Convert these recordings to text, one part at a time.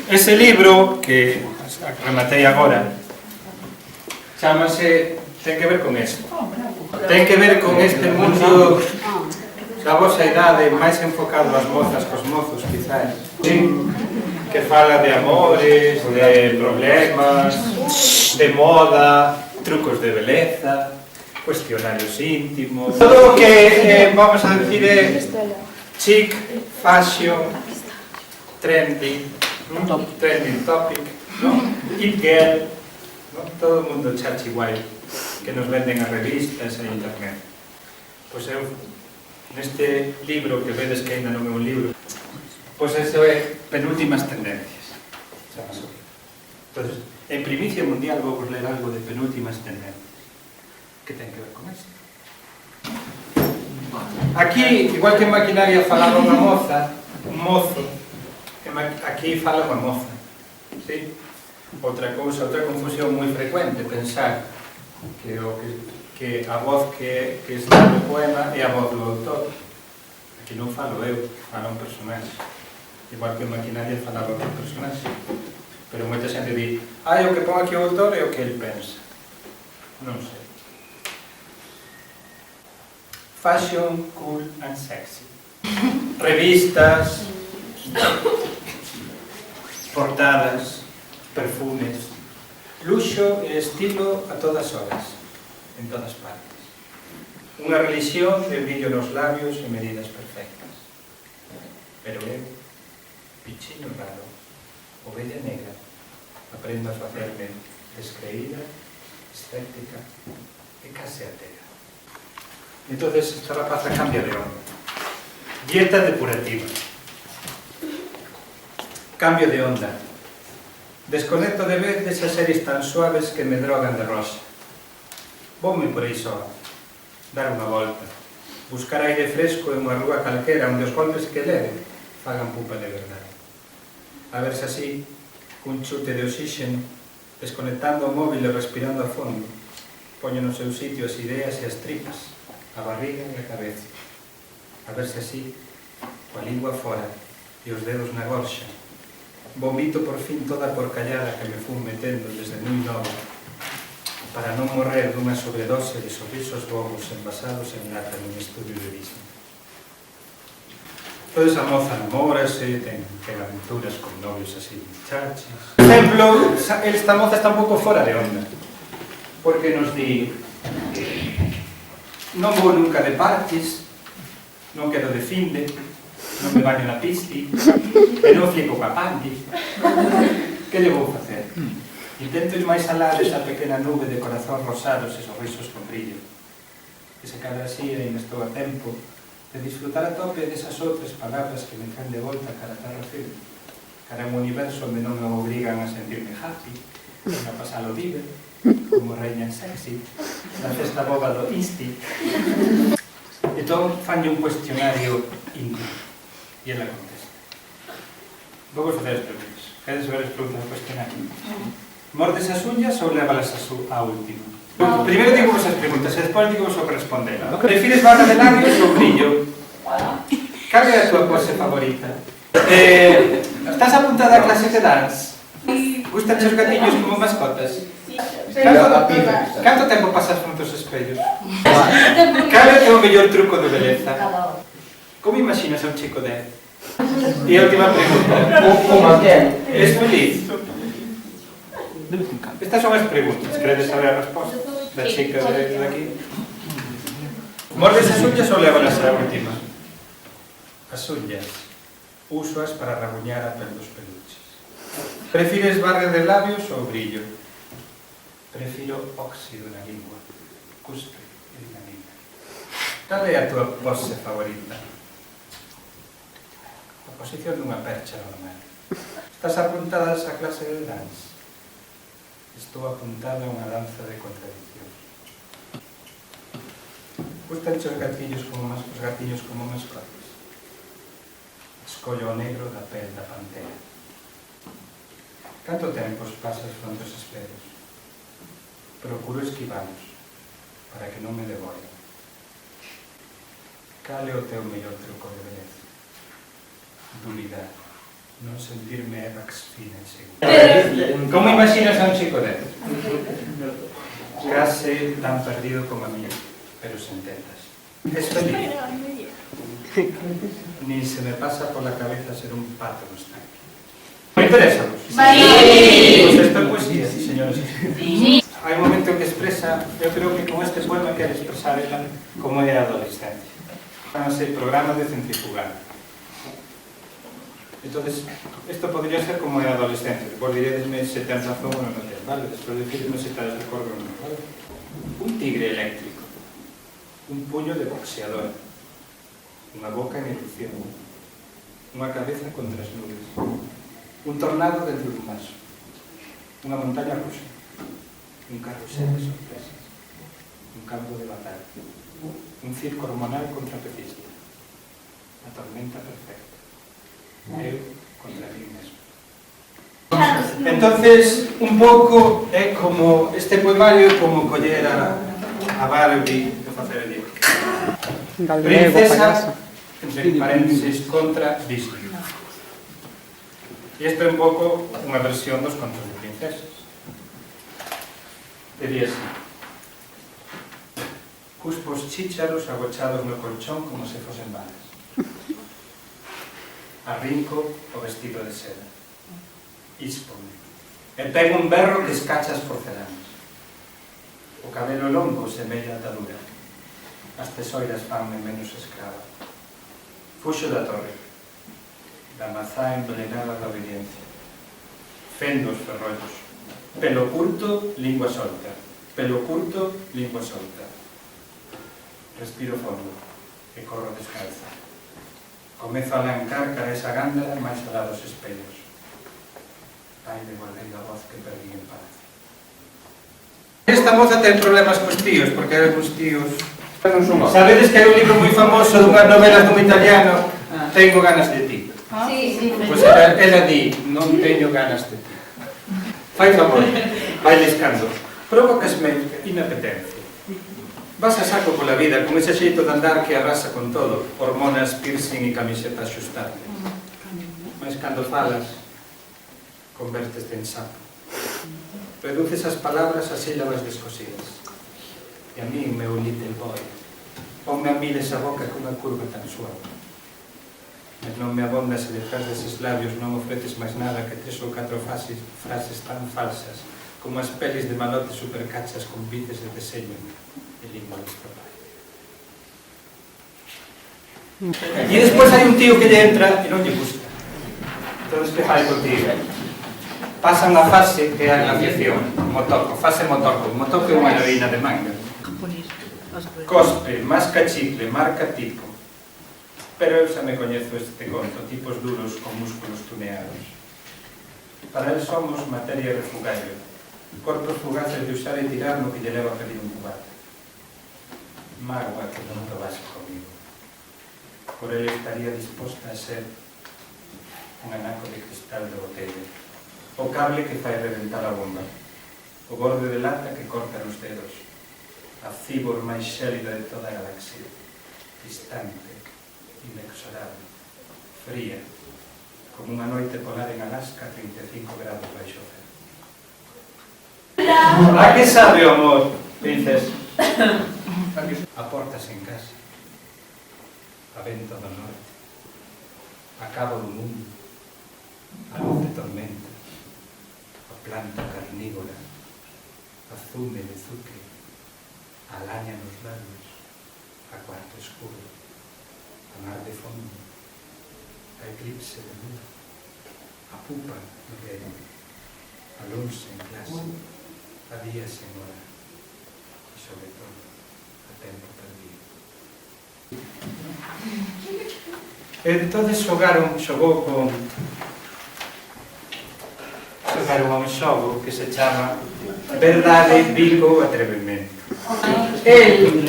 Ese libro que rematei agora chamase, ten que ver con isto, ten que ver con este mundo da vosa idade, máis enfocado ás mozas cos mozos, quizás, que fala de amores, de problemas, de moda, trucos de beleza, cuestionarios íntimos, todo o que vamos a decir é chic, fashion, trending topic, ¿no? It girl, ¿no? Todo o mundo chachi guai que nos venden as revistas e internet. Pois eu, neste libro, que vedes que ainda non é un libro, pois eso é Penúltimas tendencias. Entonces, en primicia mundial vou ler algo de Penúltimas tendencias. Que ten que ver con isto? Aquí, igual que en maquinaria falaba unha moza, un mozo, aquí fala unha moza, ¿sí? Outra confusión moi frecuente, pensar que a voz que está no poema é a voz do autor. Aquí non falo eu, fala un personaxe. Igual que en maquinaria falaba un personaxe. Pero moita xente di, o que pon aquí o autor é o que ele pensa. Non sei. Fashion, cool and sexy. Revistas, portadas, perfumes, luxo e estilo a todas horas, en todas partes. Unha religión de brillo nos labios e medidas perfectas. Pero eu, pichino raro, ovella negra, aprendo a facerme descreída, escéptica e case atea. Entonces esta rapaza cambia de onda. Dieta depurativa. Cambio de onda. Desconecto de vez desas series tan suaves que me drogan de rosa. Voume por aí soa, dar unha volta, buscar aire fresco en unha rúa calquera onde os golpes que leve fagan pupa de verdade. A ver se así, cun chute de oxígeno, desconectando o móvil e respirando a fondo, poño no seu sitio as ideas e as tripas, a barriga e a cabeza. A ver se así, coa lingua fora e os dedos na gorxa, vomito por fin toda a porcallada que me fun metendo desde moi nova para non morrer dunha sobredose de sorrisos bobos envasados en lata nun estudio de Disney. Toda esa moza namórase, ten aventuras con novios así chachis. Por exemplo, esta moza está un pouco fora de onda, porque nos di non vou nunca de parties, non quero de finde, non me baño na pisti, e non fico ca pandi. Que lle vou facer? Intento ir máis alá desa pequena nube de corazón rosados e sorrisos con brillo. Que se cada así ainda estou a tempo de disfrutar a tope desas outras palabras que me traen de volta cara a terra firme, cara a un universo onde non me obrigan a sentirme happy, a pasalo vive, como reina sexy, na festa boba do Insti. Entón, fanlle un cuestionario íntimo. E ela contesta. Vou vos facer as preguntas. Queres ver as preguntas do cuestionario? Mordes as uñas ou levalas a última? Primeiro digo vos as preguntas e despois digo vos o que respondela. Prefires barra de labios ou brillo? Cal é a tua pose favorita? Estás apuntada a clase de dance? Gustan os gatiños como mascotas? Canto tempo pasas fronte aos espellos? Cal é o mellor truco de beleza? Como imaginas a un chico de? E a última pregunta. Como aquel. Es feliz? Estas son as preguntas. Queredes saber a resposta da chica de aquí? Mordes as uñas ou levalas a última? As uñas. Úsoas para rabuñar a pel dos peluches. Prefires barra de labios ou brillo? Prefiro óxido na lingua. Cuspe e dinamita. Cal é a tua pose favorita? A posición dunha percha normal. Estás apuntada a esa clase de dance? Estou apuntada a unha danza de contradiccións. Gustan os gatiños como mascotas? Escollo o negro da pel da pantera. Canto tempo pasas fronte aos espellos? Procuro esquivalos, para que non me devoren. Cal é o teu mellor truco de beleza? Dulidade. non sentirme Evax fina e segura. Como imaginas a un chico dentro? Case tan perdido como a mí, pero sen tetas. Es feliz. Ni se me pasa por la cabeza ser un pato no estanque. ¿Me interesa? Sí. Pues esto es poesía, señores. Sí. Hay un momento que expresa, yo creo que con este poema quiere expresar ella como é a adolescencia. Van a ser programas de centrifugal. Entonces, esto podría ser como é a adolescencia. Vos diréisme se ten razón ou non ten, vale? Despois decirme se estás de acordo ou non, vale? Un tigre eléctrico, un puño de boxeador, unha boca en erupción, unha cabeza contra as nubes, un tornado dentro dun vaso, unha montaña rusa, un carrusel de sorpresas, un campo de batalla, un circo hormonal contrapecista, a tormenta perfecta, eu contra mí mesmo. Entonces, un pouco é como este poemario é como coller a Barbie e facer el libro. Princesa, entre paréntesis, contra Disney. E isto é un pouco unha versión dos contos de princesas. Diría así: cuspos chícharos agochados no colchón como se fosen balas. Arrinco o vestido de seda. Íspome. E pego un berro que escacha as porcelanas. O cabelo longo semella atadura. As tesoiras fanme menos escrava. Fuxo da torre, da mazá envenenada da obediencia. Fendo os ferrollos. Pelo curto, lingua solta. Pelo curto, lingua solta. Respiro fondo e corro descalza. Comezo a lancar cara esa gándara máis alá dos espellos. Ai, me guardei a voz que perdí en paz. Esta moza ten problemas cos tíos, porque hai uns tíos... Sabedes que hai un libro moi famoso dunhas novelas dun italiano, Tengo ganas de ti. Sí. Pois ela di, non teño ganas de ti. Fai favor, vai lescando. Provocasme inapetencia. Vas a saco pola vida con ese xeito de andar que arrasa con todo, hormonas, piercing e camiseta axustable. Mas cando falas, converteste en sapo. Reduces as palabras a sílabas descosidas. E a mí, meu little boy, ponme a mil esa boca cunha curva tan suave. Mas non me abondas e detrás deses labios non ofreces máis nada que 3 ou 4 frases tan falsas como as pelis de malotes supercachas con vices de deseño e lingua de escapar. E despois hai un tío que lle entra e non lle gusta. Entón, que fai contigo? Pasan a fase que é a glaciación, motoco, fase motoco. Motoco é unha heroína de manga. Cospe, masca chicle, marca tipo. Pero eu xa me coñezo este conto, tipos duros con músculos tuneados. Para el somos materia refugario, corpos fugaces de usar e tirar no que lle leva a pedir un cubate. Magua que non probase comigo. Por ele estaría disposta a ser un anaco de cristal de botella, o cable que fai reventar a bomba, o borde de lata que corta os dedos, a cibor máis xélida de toda a galaxia, distante, inexorable, fría, como unha noite polar en Alaska a 35 grados baixo cero. A que sabe o amor, princesa? A portas en casa, a vento do norte, a cabo do mundo, a luz de tormenta, a planta carnívora, a zume de zucre, a laña nos labios, a cuarto escuro, a mar de fondo, a eclipse de luz, a pupa no velo, a lunce en clase, a días en hora, e sobre todo, a tempo perdido. Entonces xogaron a un xogo que se chama Verdade, Bico, Atrevemento. El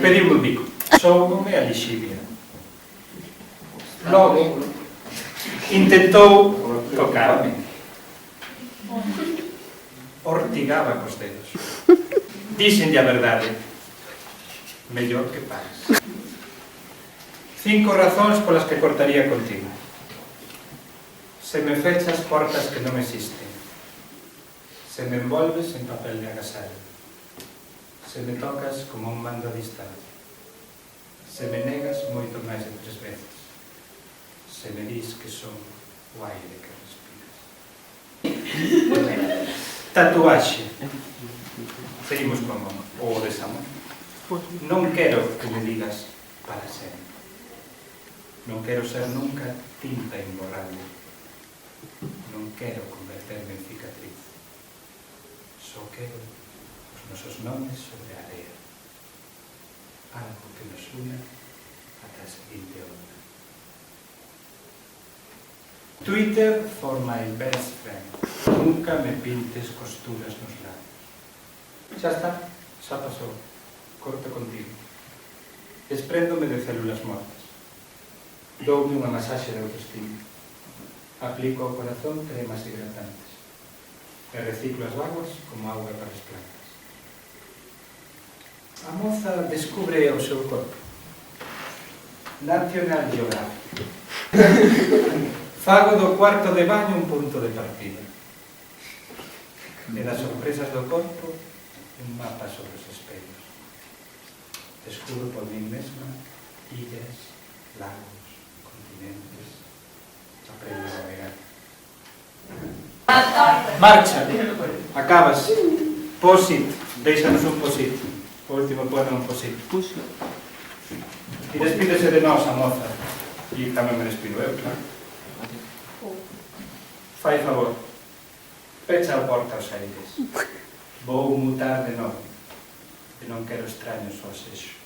pediu un bico. Xogo a lixivia. Logo, intentou tocarme. Ortigaba cos dedos. Díxenlle a verdade. Mellor que pares. 5 razóns polas que cortaría contigo. Se me fechas portas que non existen, se me envolves en papel de agasallo, se me tocas como un mando a distancia, se me negas moito máis de 3 veces, se me dis que son o aire que respiras. Tatuaxe. Seguimos con o desamor. Non quero que me digas para sempre. Non quero ser nunca tinta imborrable. Non quero converterme en cicatriz. Só quero os nosos nomes sobre a area. Algo que nos una ata a seguinte onda. Twitter for my best friend. Nunca me pintes costuras nos labios. Xa está, xa pasou. Corto contigo. Despréndome de células mortas. Doume unha masaxe de autoestima. Aplico ao corazón cremas hidratantes. E reciclo as vaguas como auga para as plantas. A moza descubre o seu corpo. National Geographic. Fago do cuarto de baño un punto de partida. E das sorpresas do corpo, un mapa sobre os espellos. Descubro por mí mesma illas, lagos, continentes. Aprendo a navegar. Marcha. Acabas. Posit. Déixanos un posit. O último poema un posit. E despídese de nós a moza. E tamén me despido eu, claro. Fai favor. Pecha a porta aos aires. Vou mutar de novo. E non quero extraños ao sexo.